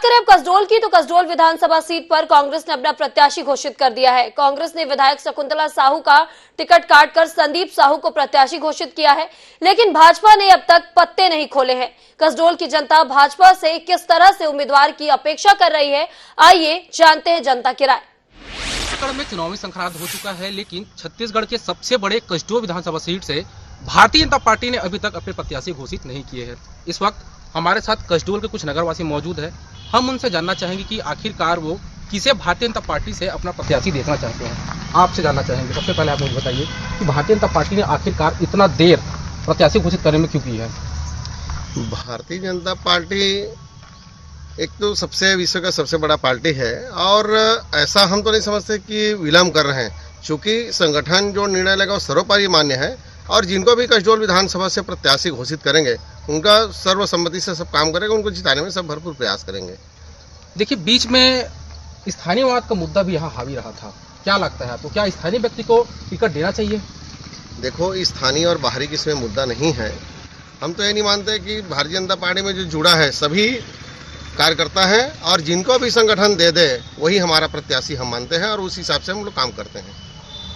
करें अब कसडोल की, तो कसडोल विधानसभा सीट पर कांग्रेस ने अपना प्रत्याशी घोषित कर दिया है। कांग्रेस ने विधायक शकुंतला साहू का टिकट काटकर संदीप साहू को प्रत्याशी घोषित किया है, लेकिन भाजपा ने अब तक पत्ते नहीं खोले हैं। कसडोल की जनता भाजपा से किस तरह से उम्मीदवार की अपेक्षा कर रही है, आइए जानते हैं जनता की राय। छत्तीसगढ़ में चुनावी संक्रांत हो चुका है, लेकिन छत्तीसगढ़ के सबसे बड़े कसडोल विधानसभा सीट से भारतीय जनता पार्टी ने अभी तक अपने प्रत्याशी घोषित नहीं किए हैं। इस वक्त हमारे साथ कसडोल के कुछ नगरवासी मौजूद है। हम उनसे जानना चाहेंगे कि आखिरकार वो किसे भारतीय जनता पार्टी से अपना प्रत्याशी देखना चाहते हैं। आपसे जानना चाहेंगे, सबसे पहले आप मुझे बताइए कि भारतीय जनता पार्टी ने आखिरकार इतना देर प्रत्याशी घोषित करने में क्यों की है? भारतीय जनता पार्टी एक तो विश्व का सबसे बड़ा पार्टी है और ऐसा हम तो नहीं समझते कि विलम्ब कर रहे हैं, क्योंकि संगठन जो निर्णय लेगा वो सर्वोपरि मान्य है और जिनको भी कसडोल विधानसभा से प्रत्याशी घोषित करेंगे उनका सर्वसम्मति से सब काम करेंगे, उनको जिताने में सब भरपूर प्रयास करेंगे। देखिए, बीच में स्थानीयवाद का मुद्दा भी यहाँ हावी रहा था। क्या लगता है आपको, क्या स्थानीय व्यक्ति को टिकट देना चाहिए? देखो, स्थानीय और बाहरी की इसमें मुद्दा नहीं है। हम तो ये नहीं मानते कि भारतीय जनता पार्टी में जो जुड़ा है सभी कार्यकर्ता है और जिनको भी संगठन दे दे वही हमारा प्रत्याशी हम मानते हैं और उस हिसाब से हम लोग काम करते हैं।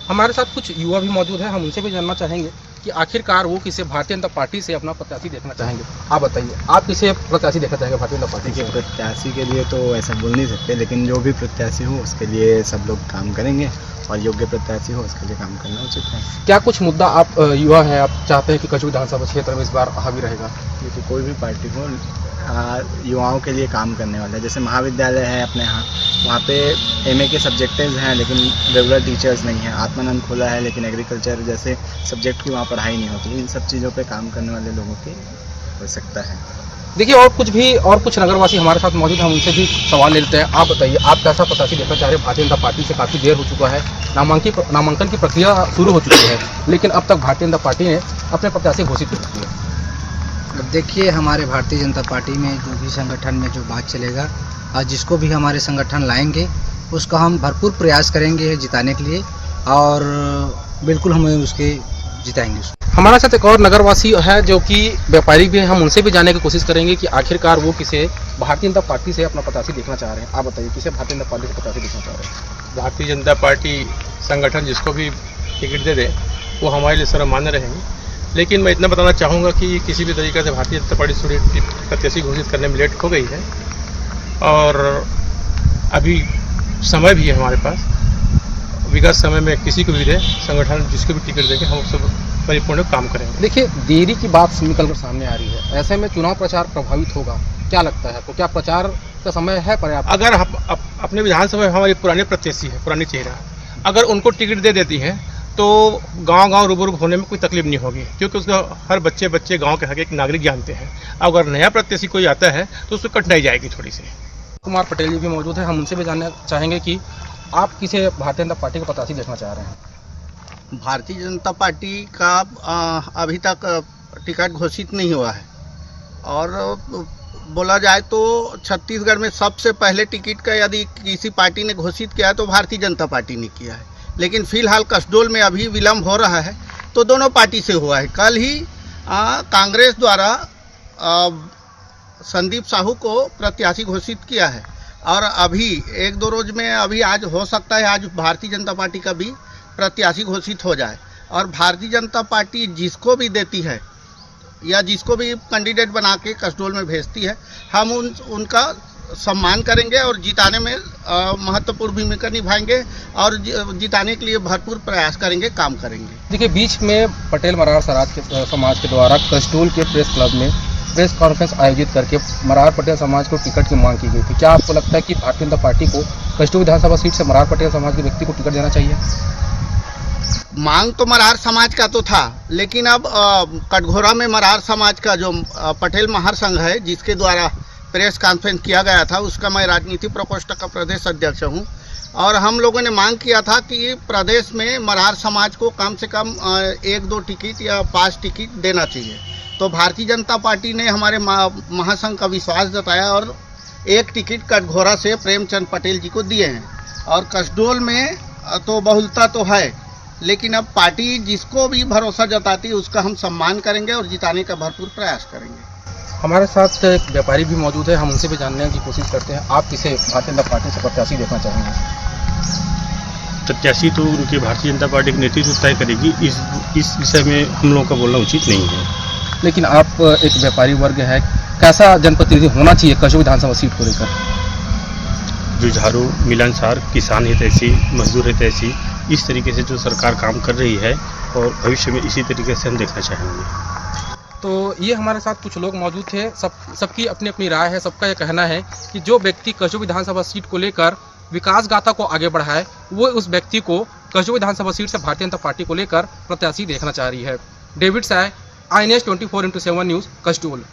हमारे साथ कुछ युवा भी मौजूद है, हम उनसे भी जानना चाहेंगे कि आखिरकार वो किसे भारतीय जनता पार्टी से अपना प्रत्याशी देखना चाहेंगे। आप बताइए, आप किसे प्रत्याशी देखना चाहेंगे भारतीय जनता पार्टी के? प्रत्याशी के लिए तो ऐसा बोल नहीं सकते, लेकिन जो भी प्रत्याशी हो उसके लिए सब लोग काम करेंगे और योग्य प्रत्याशी हो उसके लिए काम करना उचित है। क्या कुछ मुद्दा आप युवा हैं, आप चाहते हैं कि कसडोल विधानसभा क्षेत्र में इस बार हावी रहेगा? क्योंकि कोई भी पार्टी हो युवाओं के लिए काम करने वाला है। जैसे महाविद्यालय है अपने यहाँ, वहाँ पे एमए के सब्जेक्टिव्स हैं लेकिन रेगुलर टीचर्स नहीं हैं। आत्मानंद खुला है लेकिन एग्रीकल्चर जैसे सब्जेक्ट की वहाँ पढ़ाई नहीं होती। इन सब चीज़ों पे काम करने वाले लोगों की आवश्यकता है। देखिए, और कुछ नगरवासी हमारे साथ मौजूद हैं, हम उनसे भी सवाल ले लेते हैं। आप बताइए, आप कैसा प्रत्याशी देखना चाह रहे हैं? भारतीय जनता पार्टी से काफ़ी देर हो चुका है, नामांकन की प्रक्रिया शुरू हो चुकी है, लेकिन अब तक भारतीय जनता पार्टी ने अपने प्रत्याशी घोषित नहीं किए। देखिए, हमारे भारतीय जनता पार्टी में जो भी संगठन में जो बात चलेगा और जिसको भी हमारे संगठन लाएंगे उसका हम भरपूर प्रयास करेंगे जिताने के लिए और बिल्कुल हमें उसके जिताएंगे। हमारे साथ एक और नगरवासी है जो कि व्यापारी भी है, हम उनसे भी जानने की कोशिश करेंगे कि आखिरकार वो किसे भारतीय जनता पार्टी से अपना प्रत्याशी देखना चाह रहे हैं। आप बताइए, किसे भारतीय जनता पार्टी से प्रत्याशी देखना चाह रहे हैं? भारतीय जनता पार्टी संगठन जिसको भी टिकट दे दे वो हमारे लिए सर्वमान्य रहेंगे, लेकिन मैं इतना बताना चाहूँगा कि किसी भी तरीके से भारतीय जनता पार्टी थोड़ी प्रत्याशी घोषित करने में लेट हो गई है और अभी समय भी है हमारे पास। विगत समय में किसी को भी दे संगठन जिसको भी टिकट देंगे हम सब परिपूर्ण काम करेंगे। देखिए, देरी की बात निकल कर सामने आ रही है, ऐसे में चुनाव प्रचार प्रभावित होगा। क्या लगता है आपको, क्या प्रचार का समय है पर्याप्त? अगर अपने विधानसभा में हमारे पुराने प्रत्याशी है, पुरानी चेहरा, अगर उनको टिकट दे देती है तो गांव रूबरू होने में कोई तकलीफ नहीं होगी, क्योंकि उसका हर बच्चे गांव के हर एक नागरिक जानते हैं। अगर नया प्रत्याशी कोई आता है तो उसको कठिनाई जाएगी थोड़ी सी। कुमार पटेल जी भी मौजूद है, हम उनसे भी जानना चाहेंगे कि आप किसे भारतीय जनता पार्टी का प्रत्याशी देखना चाह रहे हैं? भारतीय जनता पार्टी का अभी तक टिकट घोषित नहीं हुआ है और बोला जाए तो छत्तीसगढ़ में सबसे पहले टिकट का यदि किसी पार्टी ने घोषित किया है तो भारतीय जनता पार्टी ने किया है, लेकिन फिलहाल कसडोल में अभी विलम्ब हो रहा है तो दोनों पार्टी से हुआ है। कल ही कांग्रेस द्वारा संदीप साहू को प्रत्याशी घोषित किया है और अभी एक दो रोज में आज हो सकता है आज भारतीय जनता पार्टी का भी प्रत्याशी घोषित हो जाए और भारतीय जनता पार्टी जिसको भी देती है या जिसको भी कैंडिडेट बना के कसडोल में भेजती है हम उनका सम्मान करेंगे और जिताने में महत्वपूर्ण भूमिका निभाएंगे और जिताने के लिए भरपूर प्रयास करेंगे, काम करेंगे। देखिए, बीच में पटेल मरार समाज के द्वारा कसडोल के प्रेस क्लब में प्रेस कॉन्फ्रेंस आयोजित करके मरार पटेल समाज को टिकट की मांग की गई थी। क्या आपको लगता है कि भारतीय जनता पार्टी को कसडोल विधानसभा सीट से मरार पटेल समाज के व्यक्ति को टिकट देना चाहिए? मांग तो मरार समाज का तो था, लेकिन अब कटघोरा में मरार समाज का जो पटेल महासंघ है जिसके द्वारा प्रेस कॉन्फ्रेंस किया गया था उसका मैं राजनीति प्रकोष्ठ का प्रदेश अध्यक्ष हूं और हम लोगों ने मांग किया था कि प्रदेश में मरार समाज को कम से कम 1-2 टिकट या 5 टिकट देना चाहिए। तो भारतीय जनता पार्टी ने हमारे महासंघ का विश्वास जताया और 1 टिकट कटघोरा से प्रेमचंद पटेल जी को दिए हैं और कसडोल में तो बहुलता तो है, लेकिन अब पार्टी जिसको भी भरोसा जताती है उसका हम सम्मान करेंगे और जिताने का भरपूर प्रयास करेंगे। हमारे साथ एक व्यापारी भी मौजूद है, हम उनसे भी जानने की कोशिश करते हैं। आप किसे भारतीय जनता पार्टी से प्रत्याशी देखना चाहेंगे? प्रत्याशी तो उनकी भारतीय जनता पार्टी की नेतृत्व तय करेगी, इस विषय में हम लोगों का बोलना उचित नहीं है। लेकिन आप एक व्यापारी वर्ग है, कैसा जनप्रतिनिधि होना चाहिए कस्टो विधानसभा सीट को लेकर? जुझारू, मिलनसार, किसान हितैषी, मजदूर हितैषी, इस तरीके से जो सरकार काम कर रही है और भविष्य में इसी तरीके से हम देखना चाहेंगे। तो ये हमारे साथ कुछ लोग मौजूद थे, सबकी अपनी अपनी राय है। सबका ये कहना है कि जो व्यक्ति कस्टो विधानसभा सीट को लेकर विकास गाथा को आगे बढ़ाए, वो उस व्यक्ति को कस्टो विधानसभा सीट से भारतीय जनता पार्टी को लेकर प्रत्याशी देखना चाह रही है। David Sai, INS 24x7 news, कस्टोल।